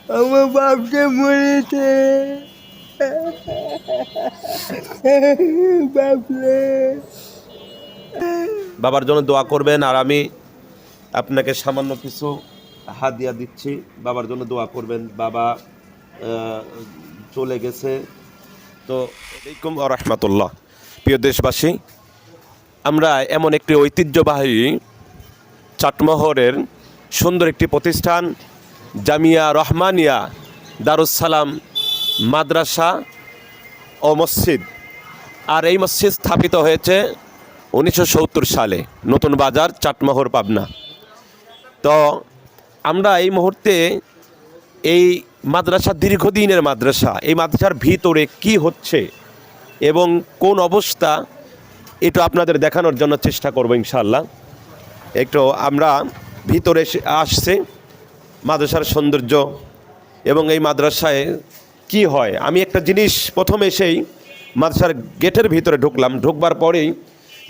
আমার বাপটা মরেছে। বাপরে। বাবার জন্য দোয়া করবেন, আর আমি আপনাকে সামান্য কিছু হাদিয়া দিচ্ছি, বাবার জন্য দোয়া করবেন। বাবা চলে গেছে। তো আলাইকুম ওয়া রাহমাতুল্লাহ। প্রিয় দেশবাসী, আমরা এমন একটি ঐতিহ্যবাহী চাটমোহরের সুন্দর একটি প্রতিষ্ঠান জামিয়া রহমানিয়া দারুস সালাম মাদ্রাসা ও মসজিদ, আর এই মসজিদ স্থাপিত হয়েছে 1970 সালে, নতুন বাজার, চাটমোহর, পাবনা। তো আমরা এই মুহূর্তে এই মাদ্রাসা দীর্ঘদিনের মাদ্রাসা, এই মাদ্রাসার ভিতরে কি হচ্ছে এবং কোন অবস্থা, এটা আপনাদের দেখানোর জন্য চেষ্টা করব ইনশাআল্লাহ। একটু আমরা ভিতরে আসছি, মাদ্রাসার সৌন্দর্য এবং এই মাদ্রাসায় কি হয়। আমি একটা জিনিস প্রথমে এসেই মাদ্রাসার গেটের ভিতরে ঢুকবার পরেই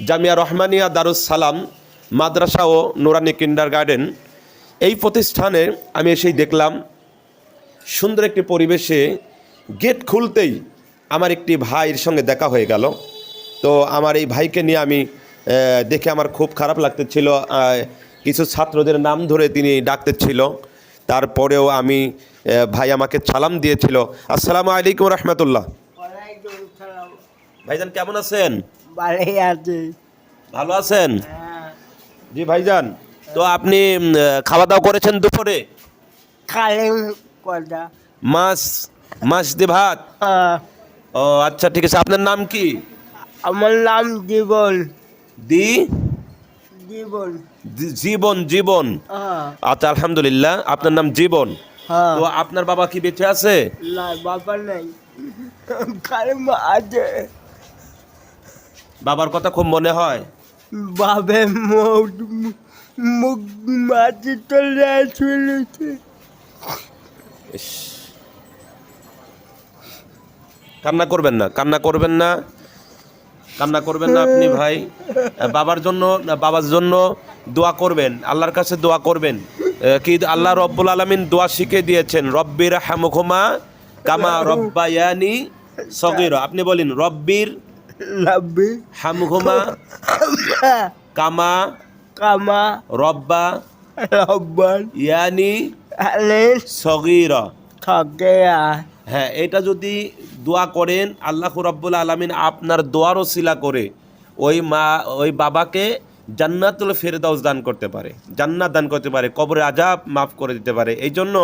জামিয়া রহমানিয়া দারুস সালাম মাদ্রাসা ও নুরানি কিন্ডারগার্টেন, এই প্রতিষ্ঠানে আমি এসেই দেখলাম সুন্দর একটি পরিবেশে। গেট খুলতেই আমার একটি ভাইয়ের সঙ্গে দেখা হয়ে গেল। তো আমার এই ভাইকে নিয়ে আমি দেখে আমার খুব খারাপ লাগতেছিল। কিছু ছাত্রদের নাম ধরে তিনি ডাকতেছিল, তারপরেও আমি ভাই আমাকে সালাম দিয়েছিল। আসসালামু আলাইকুম রহমতুল্লাহ। ওয়ালাইকুম সালাম। ভাইজান কেমন আছেন? ভালোই আছে। ভালো আছেন? হ্যাঁ। জি ভাইজান, তো আপনি খাওয়া দাওয়া করেছেন দুপুরে? কালে কথা। মাছ মাছ দিয়ে ভাত? ও আচ্ছা, ঠিক আছে। আপনার নাম কি? আমার নাম জীবন। দি জীবন। জীবন। জীবন, আচ্ছা, আলহামদুলিল্লাহ। আপনার নাম জীবন। হ্যাঁ। তো আপনার বাবা কি বেঁচে আছে? না, বাবা নাই, কালে মা আছে। বাবার কথা খুব মনে হয়? বাবে মুখ মাটি চলে চলেছে। ইস, কান্না করবেন না, কান্না করবেন না, কান্না করবেন না আপনি ভাই। বাবার জন্য দোয়া করবেন, আল্লাহর কাছে দোয়া করবেন। কি আল্লাহ রব্বুল আলামিন দোয়া শিখে দিয়েছেন, রব্বির হামহুমা কামা রব্বায়ানি সগীরা। আপনি বলেন, রব্বির লাভি হামহুমা কামা কামা রব্বা রব্বান ইয়ানি আলে সগীরা। থাকে। হ্যাঁ, এটা যদি দোয়া করেন, আল্লাহ রাব্বুল আলামিন আপনার দোয়ার ওসিলা করে ওই বাবাকে জান্নাতুল ফেরদাউস দান করতে পারে, জান্নাত দান করতে পারে, কবরের আযাব মাফ করে দিতে পারে। এই জন্য